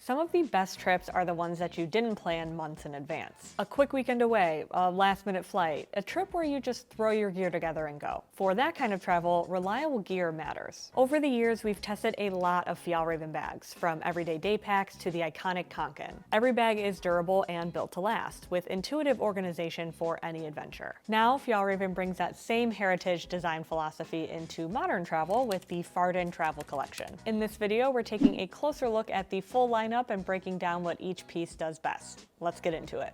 Some of the best trips are the ones that you didn't plan months in advance. A quick weekend away, a last-minute flight, a trip where you just throw your gear together and go. For that kind of travel, reliable gear matters. Over the years, we've tested a lot of Fjällräven bags, from everyday day packs to the iconic Konken. Every bag is durable and built to last, with intuitive organization for any adventure. Now, Fjällräven brings that same heritage design philosophy into modern travel with the Farden travel collection. In this video, we're taking a closer look at the full lineup and breaking down what each piece does best. Let's get into it.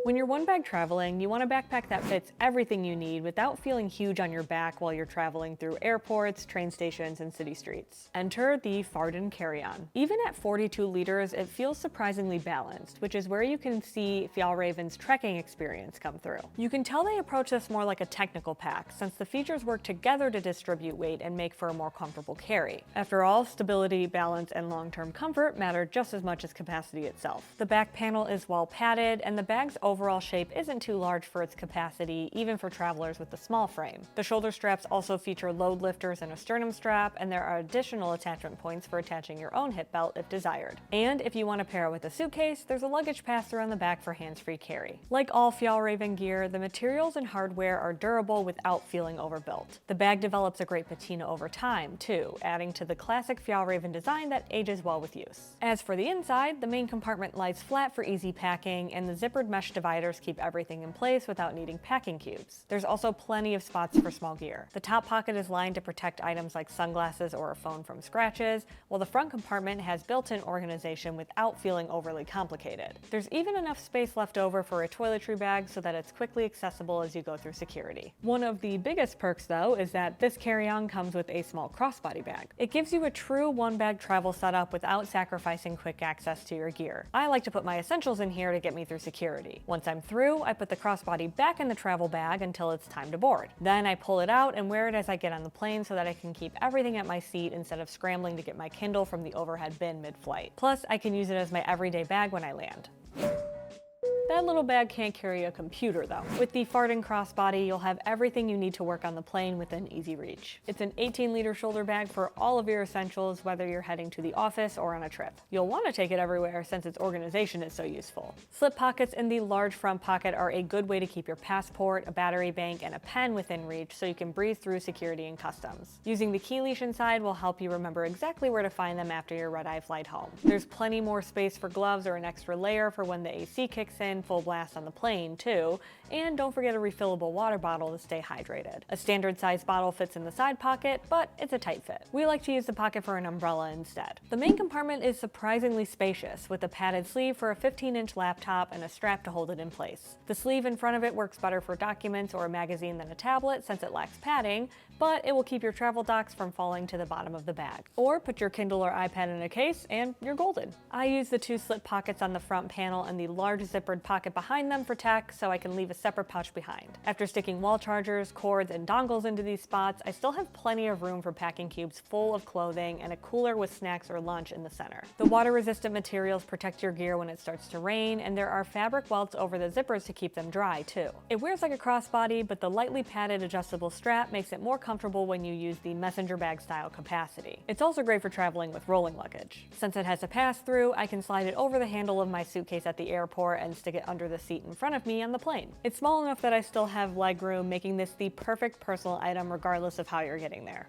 When you're one-bag traveling, you want a backpack that fits everything you need without feeling huge on your back while you're traveling through airports, train stations, and city streets. Enter the Farden carry-on. Even at 42 liters, it feels surprisingly balanced, which is where you can see Fjällräven's trekking experience come through. You can tell they approach this more like a technical pack, since the features work together to distribute weight and make for a more comfortable carry. After all, stability, balance, and long-term comfort matter just as much as capacity itself. The back panel is well padded, and the bag's overall shape isn't too large for its capacity, even for travelers with a small frame. The shoulder straps also feature load lifters and a sternum strap, and there are additional attachment points for attaching your own hip belt if desired. And if you want to pair it with a suitcase, there's a luggage pass-through on the back for hands-free carry. Like all Fjällräven gear, the materials and hardware are durable without feeling overbuilt. The bag develops a great patina over time, too, adding to the classic Fjällräven design that ages well with use. As for the inside, the main compartment lies flat for easy packing, and the zippered mesh dividers keep everything in place without needing packing cubes. There's also plenty of spots for small gear. The top pocket is lined to protect items like sunglasses or a phone from scratches, while the front compartment has built-in organization without feeling overly complicated. There's even enough space left over for a toiletry bag so that it's quickly accessible as you go through security. One of the biggest perks, though, is that this carry-on comes with a small crossbody bag. It gives you a true one-bag travel setup without sacrificing quick access to your gear. I like to put my essentials in here to get me through security. Once I'm through, I put the crossbody back in the travel bag until it's time to board. Then I pull it out and wear it as I get on the plane so that I can keep everything at my seat instead of scrambling to get my Kindle from the overhead bin mid-flight. Plus, I can use it as my everyday bag when I land. That little bag can't carry a computer, though. With the Farden crossbody, you'll have everything you need to work on the plane within easy reach. It's an 18-liter shoulder bag for all of your essentials, whether you're heading to the office or on a trip. You'll want to take it everywhere since its organization is so useful. Slip pockets in the large front pocket are a good way to keep your passport, a battery bank, and a pen within reach so you can breeze through security and customs. Using the key leash inside will help you remember exactly where to find them after your red-eye flight home. There's plenty more space for gloves or an extra layer for when the AC kicks in full blast on the plane, too, and don't forget a refillable water bottle to stay hydrated. A standard size bottle fits in the side pocket, but it's a tight fit. We like to use the pocket for an umbrella instead. The main compartment is surprisingly spacious, with a padded sleeve for a 15-inch laptop and a strap to hold it in place. The sleeve in front of it works better for documents or a magazine than a tablet since it lacks padding, but it will keep your travel docs from falling to the bottom of the bag. Or put your Kindle or iPad in a case and you're golden. I use the two slip pockets on the front panel and the large zippered pocket behind them for tech, so I can leave a separate pouch behind. After sticking wall chargers, cords, and dongles into these spots, I still have plenty of room for packing cubes full of clothing and a cooler with snacks or lunch in the center. The water-resistant materials protect your gear when it starts to rain, and there are fabric welts over the zippers to keep them dry, too. It wears like a crossbody, but the lightly padded adjustable strap makes it more comfortable when you use the messenger bag style capacity. It's also great for traveling with rolling luggage. Since it has a pass-through, I can slide it over the handle of my suitcase at the airport and stick it under the seat in front of me on the plane. It's small enough that I still have leg room, making this the perfect personal item regardless of how you're getting there.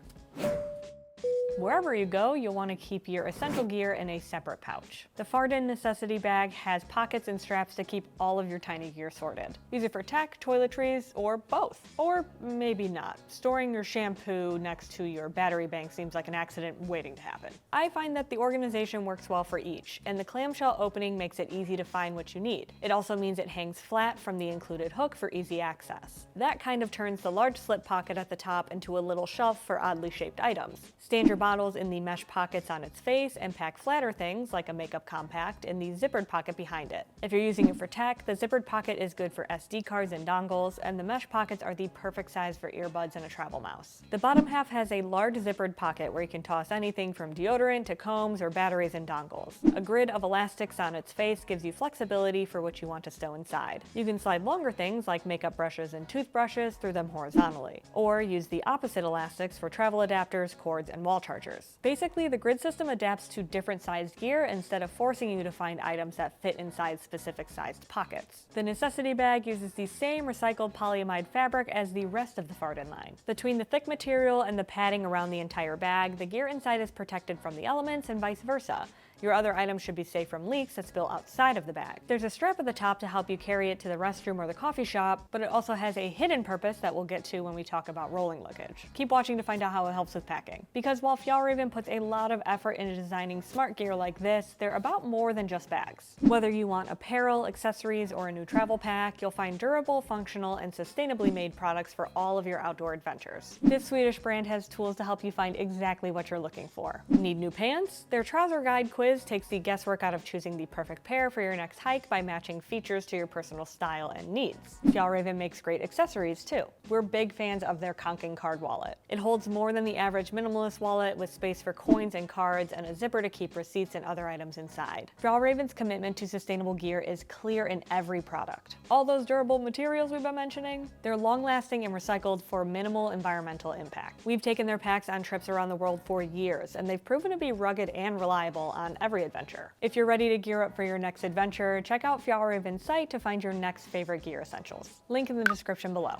Wherever you go, you'll want to keep your essential gear in a separate pouch. The Farden necessity bag has pockets and straps to keep all of your tiny gear sorted. Use it for tech, toiletries, or both. Or maybe not. Storing your shampoo next to your battery bank seems like an accident waiting to happen. I find that the organization works well for each, and the clamshell opening makes it easy to find what you need. It also means it hangs flat from the included hook for easy access. That kind of turns the large slip pocket at the top into a little shelf for oddly shaped items. Stand your bottles in the mesh pockets on its face and pack flatter things like a makeup compact in the zippered pocket behind it. If you're using it for tech, the zippered pocket is good for SD cards and dongles, and the mesh pockets are the perfect size for earbuds and a travel mouse. The bottom half has a large zippered pocket where you can toss anything from deodorant to combs or batteries and dongles. A grid of elastics on its face gives you flexibility for what you want to stow inside. You can slide longer things like makeup brushes and toothbrushes through them horizontally, or use the opposite elastics for travel adapters, cords, and wall chargers. chargers. Basically, the grid system adapts to different sized gear instead of forcing you to find items that fit inside specific sized pockets. The necessity bag uses the same recycled polyamide fabric as the rest of the Farden line. Between the thick material and the padding around the entire bag, the gear inside is protected from the elements and vice versa. Your other items should be safe from leaks that spill outside of the bag. There's a strap at the top to help you carry it to the restroom or the coffee shop, but it also has a hidden purpose that we'll get to when we talk about rolling luggage. Keep watching to find out how it helps with packing. Because while Fjällräven puts a lot of effort into designing smart gear like this, they're about more than just bags. Whether you want apparel, accessories, or a new travel pack, you'll find durable, functional, and sustainably made products for all of your outdoor adventures. This Swedish brand has tools to help you find exactly what you're looking for. Need new pants? Their trouser guide quiz takes the guesswork out of choosing the perfect pair for your next hike by matching features to your personal style and needs. Fjällräven makes great accessories too. We're big fans of their Konken card wallet. It holds more than the average minimalist wallet with space for coins and cards and a zipper to keep receipts and other items inside. Fjällräven's commitment to sustainable gear is clear in every product. All those durable materials we've been mentioning, they're long-lasting and recycled for minimal environmental impact. We've taken their packs on trips around the world for years, and they've proven to be rugged and reliable on every adventure. If you're ready to gear up for your next adventure, check out Fjällräven's site to find your next favorite gear essentials. Link in the description below.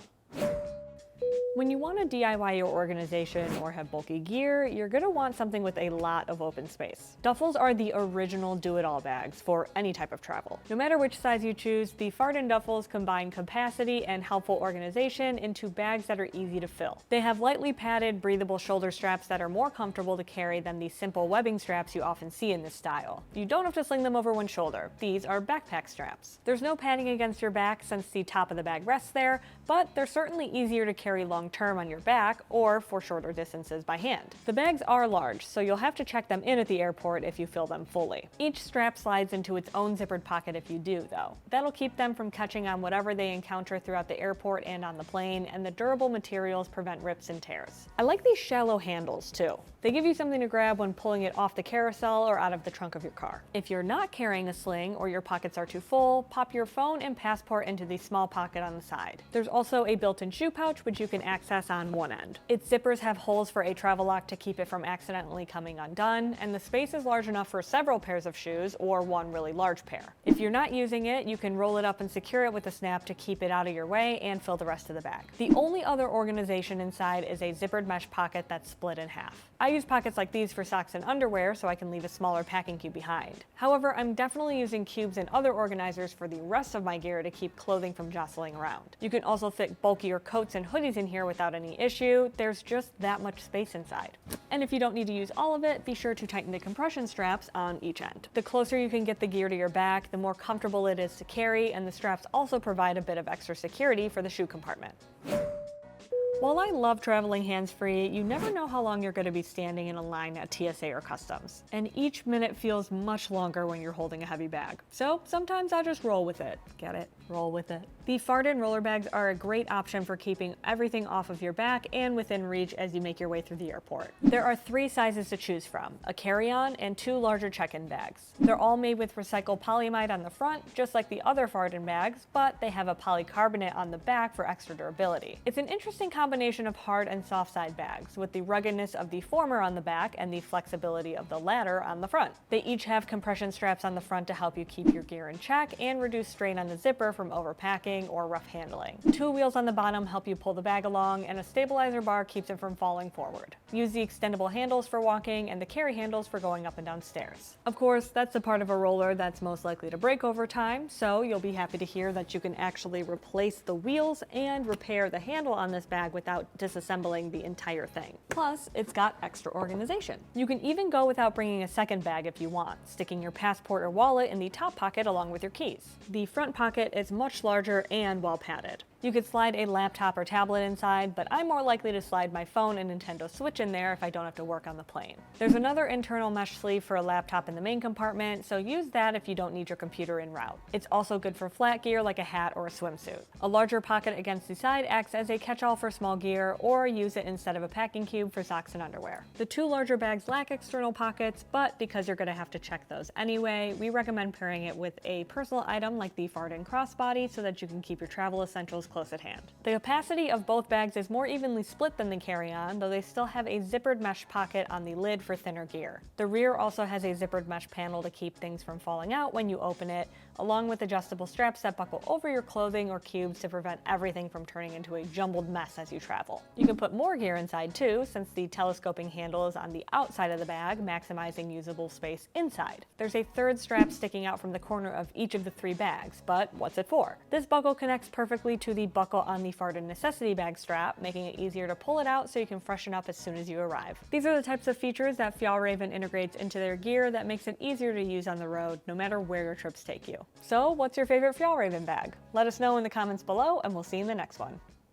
When you want to DIY your organization or have bulky gear, you're going to want something with a lot of open space. Duffels are the original do-it-all bags for any type of travel. No matter which size you choose, the Farden duffels combine capacity and helpful organization into bags that are easy to fill. They have lightly padded, breathable shoulder straps that are more comfortable to carry than the simple webbing straps you often see in this style. You don't have to sling them over one shoulder. These are backpack straps. There's no padding against your back since the top of the bag rests there, but they're certainly easier to carry long term on your back or for shorter distances by hand. The bags are large, so you'll have to check them in at the airport if you fill them fully. Each strap slides into its own zippered pocket if you do, though. That'll keep them from catching on whatever they encounter throughout the airport and on the plane, and the durable materials prevent rips and tears. I like these shallow handles, too. They give you something to grab when pulling it off the carousel or out of the trunk of your car. If you're not carrying a sling or your pockets are too full, pop your phone and passport into the small pocket on the side. There's also a built-in shoe pouch which you can access on one end. Its zippers have holes for a travel lock to keep it from accidentally coming undone, and the space is large enough for several pairs of shoes or one really large pair. If you're not using it, you can roll it up and secure it with a snap to keep it out of your way and fill the rest of the bag. The only other organization inside is a zippered mesh pocket that's split in half. I use pockets like these for socks and underwear so I can leave a smaller packing cube behind. However, I'm definitely using cubes and other organizers for the rest of my gear to keep clothing from jostling around. You can also fit bulkier coats and hoodies in here without any issue. There's just that much space inside. And if you don't need to use all of it, be sure to tighten the compression straps on each end. The closer you can get the gear to your back, the more comfortable it is to carry, and the straps also provide a bit of extra security for the shoe compartment. While I love traveling hands-free, you never know how long you're going to be standing in a line at TSA or Customs. And each minute feels much longer when you're holding a heavy bag. So sometimes I just roll with it. Get it? Roll with it. The Farden roller bags are a great option for keeping everything off of your back and within reach as you make your way through the airport. There are 3 sizes to choose from, a carry-on and 2 larger check-in bags. They're all made with recycled polyamide on the front, just like the other Farden bags, but they have a polycarbonate on the back for extra durability. It's an interesting combination of hard and soft side bags, with the ruggedness of the former on the back and the flexibility of the latter on the front. They each have compression straps on the front to help you keep your gear in check and reduce strain on the zipper from overpacking or rough handling. 2 wheels on the bottom help you pull the bag along, and a stabilizer bar keeps it from falling forward. Use the extendable handles for walking and the carry handles for going up and down stairs. Of course, that's the part of a roller that's most likely to break over time, so you'll be happy to hear that you can actually replace the wheels and repair the handle on this bag without disassembling the entire thing. Plus, it's got extra organization. You can even go without bringing a second bag if you want, sticking your passport or wallet in the top pocket along with your keys. The front pocket is much larger and well padded. You could slide a laptop or tablet inside, but I'm more likely to slide my phone and Nintendo Switch in there if I don't have to work on the plane. There's another internal mesh sleeve for a laptop in the main compartment, so use that if you don't need your computer en route. It's also good for flat gear like a hat or a swimsuit. A larger pocket against the side acts as a catch-all for small gear, or use it instead of a packing cube for socks and underwear. The 2 larger bags lack external pockets, but because you're going to have to check those anyway, we recommend pairing it with a personal item like the Farden Crossbody so that you can keep your travel essentials is close at hand. The capacity of both bags is more evenly split than the carry-on, though they still have a zippered mesh pocket on the lid for thinner gear. The rear also has a zippered mesh panel to keep things from falling out when you open it, along with adjustable straps that buckle over your clothing or cubes to prevent everything from turning into a jumbled mess as you travel. You can put more gear inside too, since the telescoping handle is on the outside of the bag, maximizing usable space inside. There's a third strap sticking out from the corner of each of the 3 bags, but what's it for? This buckle connects perfectly to the buckle on the Farden necessity bag strap, making it easier to pull it out so you can freshen up as soon as you arrive. These are the types of features that Fjällräven integrates into their gear that makes it easier to use on the road, no matter where your trips take you. So what's your favorite Fjällräven bag? Let us know in the comments below, and we'll see you in the next one.